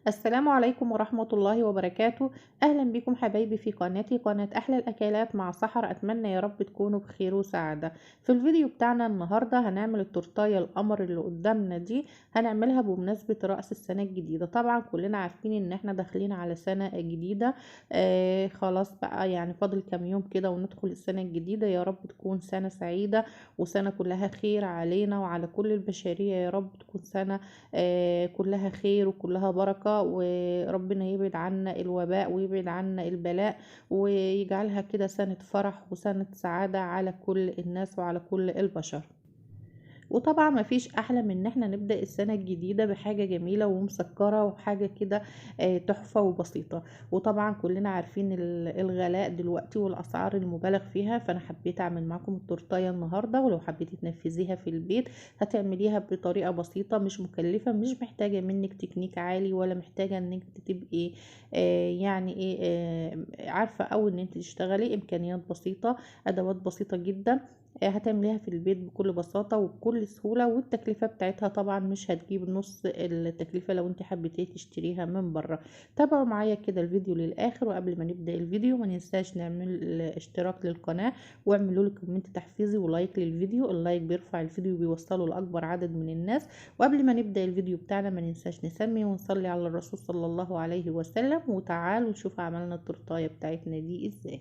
السلام عليكم ورحمة الله وبركاته. أهلا بكم حبايبي في قناتي، قناة أحلى الأكلات مع سحر. أتمنى يا رب تكونوا بخير وسعادة. في الفيديو بتاعنا النهاردة هنعمل التورتاية القمر اللي قدامنا دي. هنعملها بمناسبة رأس السنة الجديدة. طبعا كلنا عارفين ان احنا داخلين على سنة جديدة. خلاص بقى، يعني فاضل كام يوم كده وندخل السنة الجديدة. يا رب تكون سنة سعيدة وسنة كلها خير علينا وعلى كل البشرية. يا رب تكون سنة كلها خير وكلها بركة، وربنا يبعد عنا الوباء ويبعد عنا البلاء، ويجعلها كده سنة فرح وسنة سعادة على كل الناس وعلى كل البشر. وطبعا مفيش احلى من ان احنا نبدأ السنة الجديدة بحاجة جميلة ومسكرة وحاجة كده تحفة وبسيطة. وطبعا كلنا عارفين الغلاء دلوقتي والاسعار المبالغ فيها، فانا حبيت اعمل معاكم التورتايه النهاردة. ولو حبيتي تنفذيها في البيت هتعمليها بطريقة بسيطة مش مكلفة، مش محتاجة منك تكنيك عالي، ولا محتاجة انك تبقي يعني ايه عارفة، او ان انت تشتغلي امكانيات بسيطة، ادوات بسيطة جدا. هتعمليها في البيت بكل بساطة وبكل سهولة، والتكلفة بتاعتها طبعا مش هتجيب نص التكلفة لو انت حبيتي تشتريها من بره. تابعوا معايا كده الفيديو للآخر. وقبل ما نبدأ الفيديو ما ننساش نعمل اشتراك للقناة، واعملوا لي كومنت تحفيزي ولايك للفيديو. اللايك بيرفع الفيديو وبيوصله لأكبر عدد من الناس. وقبل ما نبدأ الفيديو بتاعنا ما ننساش نسمي ونصلي على الرسول صلى الله عليه وسلم. وتعالوا نشوف عملنا التورتايه بتاعتنا دي ازاي.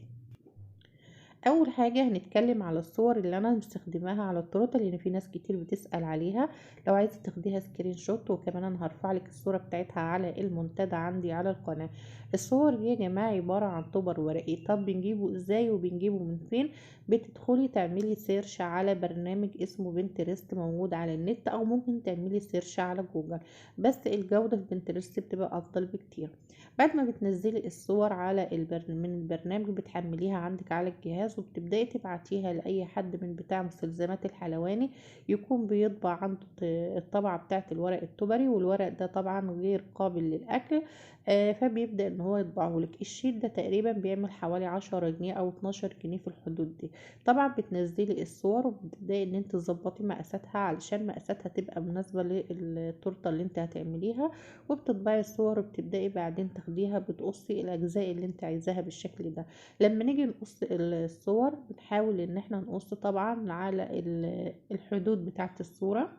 اول حاجه هنتكلم على الصور اللي انا مستخدماها على التورته، لان في ناس كتير بتسال عليها. لو عايزه تاخديها سكرين شوت، وكمان انا هرفع لك الصوره بتاعتها على المنتدى عندي على القناه. الصور دي يا جماعه عباره عن طبر ورقي. طب بنجيبه ازاي وبنجيبه من فين؟ بتدخلي تعملي سيرش على برنامج اسمه بنترست موجود على النت، او ممكن تعملي سيرش على جوجل. بس الجوده في بنترست بتبقى افضل بكتير. بعد ما بتنزلي الصور على من البرنامج بتحمليها عندك على الجهاز، وبتبدأي تبعتيها لأي حد من بتاع مستلزمات الحلواني يكون بيطبع عنده الطبعة بتاعة الورق التبري. والورق ده طبعا غير قابل للأكل، فبيبدأ ان هو يطبعه لك. الشيت ده تقريبا بيعمل حوالي 10 جنيه او 12 جنيه في الحدود دي. طبعا بتنزلي الصور وبتبدأي ان انت تظبطي مقاساتها علشان مقاساتها تبقى مناسبة للتورته اللي انت هتعمليها. وبتطبعي الصور وبتبدأي بعدين تاخديها بتقصي الأجزاء اللي انت عايزاها بالشكل ده. لما نيجي نقص الصور بنحاول ان احنا نقص طبعا على الحدود بتاعة الصورة.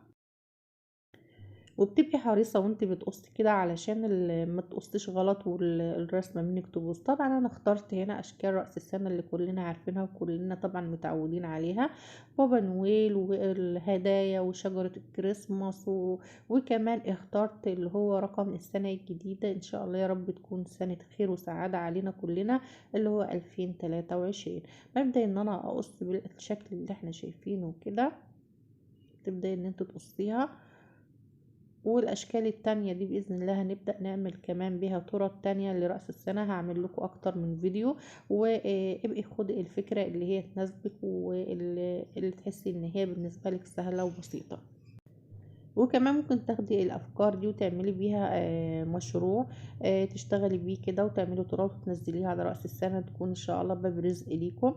وبتبقي حريصة وانت بتقصي كده علشان ما تقصيش غلط والرسمة منك تبوظ. طبعا انا اخترت هنا اشكال رأس السنة اللي كلنا عارفينها وكلنا طبعا متعودين عليها: بابا نويل والهدايا وشجرة الكريسماس وكمان اخترت اللي هو رقم السنة الجديدة. ان شاء الله يا رب تكون سنة خير وسعادة علينا كلنا، اللي هو 2023. ببدأ ان انا اقص بالشكل اللي احنا شايفينه كده. تبدأ ان انت تقصيها. والاشكال التانية دي باذن الله هنبدأ نعمل كمان بيها طرق تانية لرأس السنة. هعمل لكم اكتر من فيديو، وابقي خدي الفكرة اللي هي تناسبك واللي تحسي ان هي بالنسبة لك سهلة وبسيطة. وكمان ممكن تاخدي الافكار دي وتعملي بيها مشروع تشتغلي بيه كده، وتعملي تراث وتنزليها على رأس السنة، تكون ان شاء الله باب رزق ليكم.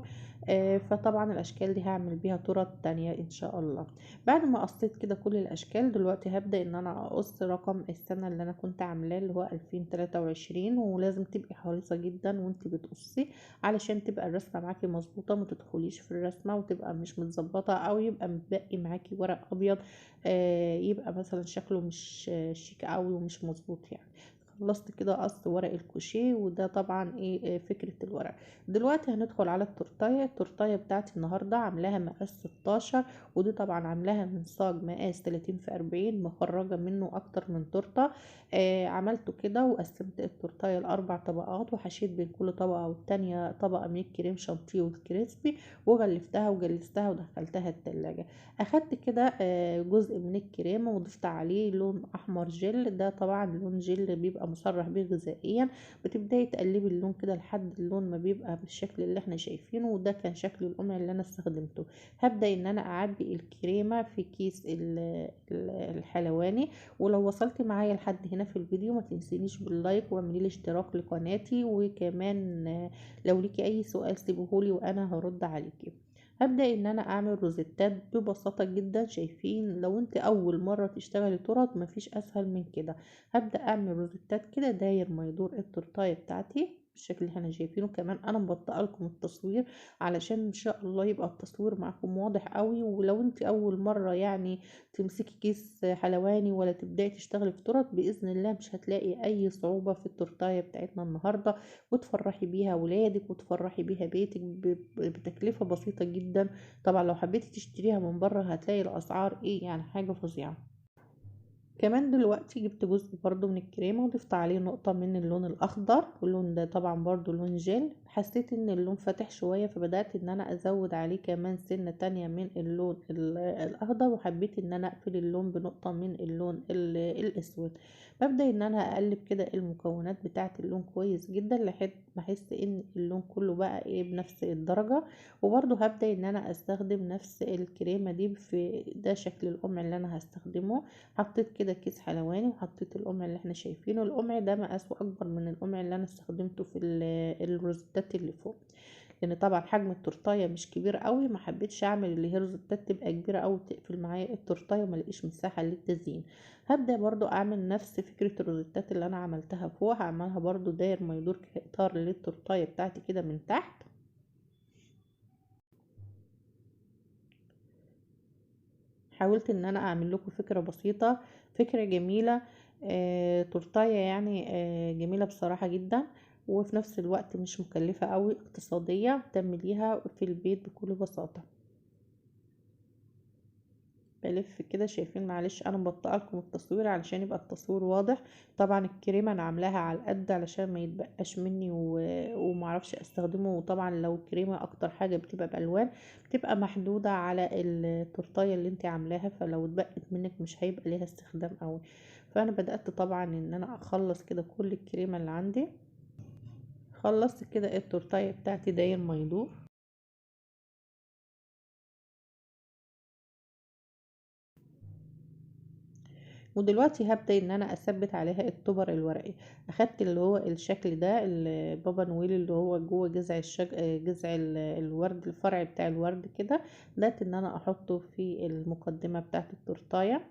فطبعا الاشكال دي هعمل بيها تراث تانية ان شاء الله. بعد ما قصيت كده كل الاشكال، دلوقتي هبدأ ان انا اقص رقم السنة اللي انا كنت عاملاه اللي هو 2023. ولازم تبقي حريصة جدا وانت بتقصي علشان تبقى الرسمة معاكي مظبوطة، ما تدخليش في الرسمة وتبقى مش متظبطة، او يبقى متبقي معاكي ورق ابيض يبقى مثلا شكله مش شيك قوي ومش مظبوط يعني. خلصت كده قص ورق الكوشيه، وده طبعا ايه فكرة الورق. دلوقتي هندخل على التورتايه بتاعتي النهاردة عاملاها مقاس 16. ودي طبعا عاملاها من صاج مقاس 30 في 40، مخرجة منه اكتر من تورتة. عملته كده وقسمت التورتايه لاربع طبقات، وحشيت بين كل طبقة والتانية طبقة من الكريم شانتيه والكريسبي، وغلفتها وجلستها ودخلتها التلاجة. اخدت كده جزء من الكريمة وضفت عليه لون احمر جل. ده طبعا لون جل بيبقى مصرح به غذائيا. بتبداي تقلبي اللون كده لحد اللون ما بيبقى بالشكل اللي احنا شايفينه. وده كان شكل القمع اللي انا استخدمته. هبدأ ان انا اعبي الكريمة في كيس الحلواني. ولو وصلت معايا لحد هنا في الفيديو ما تنسينيش باللايك واعملي لي اشتراك لقناتي. وكمان لو ليكي اي سؤال سيبهولي وانا هرد عليكي. هبدأ ان انا اعمل روزيتات ببساطة جدا. شايفين لو انت اول مرة تشتغلي تورت مفيش اسهل من كده. هبدأ اعمل روزيتات كده داير ما يدور التورتاية بتاعتي بالشكل اللي احنا شايفينه. كمان انا مبطئه لكم التصوير علشان ان شاء الله يبقى التصوير معكم واضح قوي. ولو انت اول مرة يعني تمسكي كيس حلواني ولا تبداي تشتغلي في تورت، باذن الله مش هتلاقي اي صعوبة في التورتاية بتاعتنا النهاردة، وتفرحي بيها ولادك وتفرحي بيها بيتك بتكلفة بسيطة جدا. طبعا لو حبيتي تشتريها من بره هتلاقي الاسعار ايه يعني حاجة فظيعة. كمان دلوقتي جبت جزء برضو من الكريمة وضفت عليه نقطة من اللون الأخضر، واللون ده طبعا برضو لون جل. حسيت ان اللون فاتح شوية فبدأت ان انا ازود عليه كمان سنة تانية من اللون الأخضر، وحبيت ان انا اقفل اللون بنقطة من اللون الأسود. ببدأ ان انا اقلب كده المكونات بتاعة اللون كويس جدا لحد ما احس ان اللون كله بقى ايه بنفس الدرجة. وبرضو هبدأ ان انا استخدم نفس الكريمة دي في ده شكل القمع اللي انا هستخدمه. حطيت كده كيس حلواني وحطيت القمع اللي احنا شايفينه. القمع ده مقاسه اكبر من القمع اللي انا استخدمته في الروزتات اللي فوق، لان طبعا حجم التورتايه مش كبير قوي. ما حبيتش اعمل اللي هي روزتات تبقى كبيره قوي تقفل معايا التورتايه وما الاقيش مساحه للتزيين. هبدا برضو اعمل نفس فكره الروزتات اللي انا عملتها فوق، هعملها برضو داير ما يدور اطار للتورتايه بتاعتي كده من تحت. حاولت ان انا اعمل لكم فكرة بسيطة، فكرة جميلة. تورتاية يعني جميلة بصراحة جدا، وفي نفس الوقت مش مكلفة قوي، اقتصادية تعمليها في البيت بكل بساطة. بلف كده. شايفين معلش انا مبطئه لكم التصوير علشان يبقى التصوير واضح. طبعا الكريمه انا عاملاها على القد علشان ما يتبقاش مني ومعرفش استخدمه. وطبعا لو كريمه اكتر حاجه بتبقى بالوان بتبقى محدوده على التورتايه اللي انت عاملاها، فلو اتبقت منك مش هيبقى ليها استخدام قوي. فانا بدات طبعا ان انا اخلص كده كل الكريمه اللي عندي. خلصت كده التورتايه بتاعتي داير ما يدور. ودلوقتي هبدأ ان انا اثبت عليها التوبر الورقي. اخدت اللي هو الشكل ده البابا نويل اللي هو جوه جذع جذع الورد، الفرع بتاع الورد كده. بدأت ان انا احطه في المقدمة بتاعت التورتاية.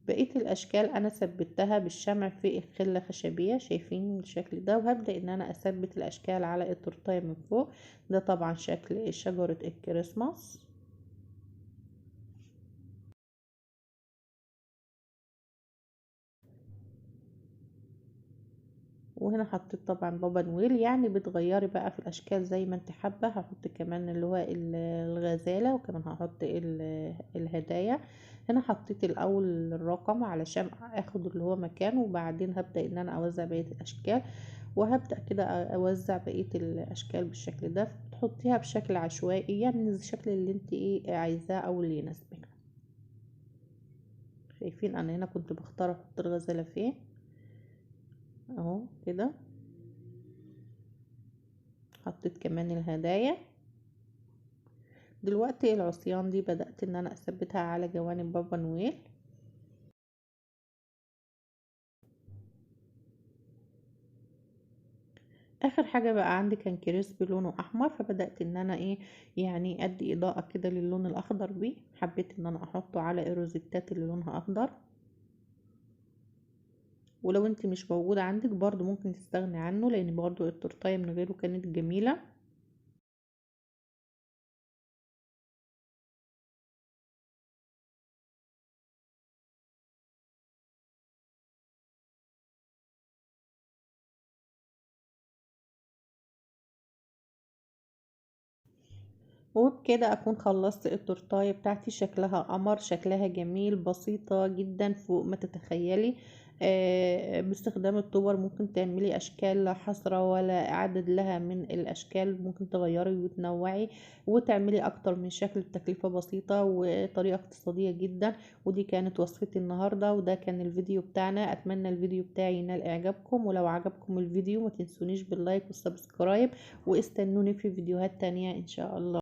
بقية الاشكال انا ثبتها بالشمع في الخلة خشبية. شايفين الشكل ده. وهبدأ ان انا اثبت الاشكال على التورتاية من فوق. ده طبعا شكل شجرة الكريسماس. وهنا حطيت طبعا بابا نويل، يعني بتغيري بقى في الاشكال زي ما انت حابه. هحط كمان اللي هو الغزاله، وكمان هحط الهدايا. هنا حطيت الاول الرقم علشان اخد اللي هو مكانه، وبعدين هبدا ان انا اوزع بقيه الاشكال. وهبدا كده اوزع بقيه الاشكال بالشكل ده. تحطيها بشكل عشوائي يعني الشكل اللي انت ايه عايزاه او اللي يناسبك. شايفين انا هنا كنت بختار احط الغزاله فين اهو كده. حطيت كمان الهدايا. دلوقتي العصيان دي بدأت ان انا اثبتها على جوانب بابا نويل. اخر حاجة بقى عندي كان كريسبي لونه احمر، فبدأت ان انا ايه يعني ادي اضاءة كده للون الاخضر بيه. حبيت ان انا احطه على الروزيتات اللي لونها اخضر. ولو انت مش موجود عندك برضو ممكن تستغني عنه، لان برضو التورتاية من غيره كانت جميلة. وبكده اكون خلصت التورتاية بتاعتي. شكلها قمر، شكلها جميل، بسيطة جدا فوق ما تتخيلي. باستخدام الطور ممكن تعملي اشكال لا حصر ولا عدد لها من الاشكال. ممكن تغيري وتنوعي وتعملي اكتر من شكل بتكلفة بسيطة وطريقة اقتصادية جدا. ودي كانت وصفتي النهاردة، وده كان الفيديو بتاعنا. اتمنى الفيديو بتاعي ينال اعجابكم، ولو عجبكم الفيديو ما تنسونيش باللايك والسبسكرايب، واستنوني في فيديوهات تانية ان شاء الله.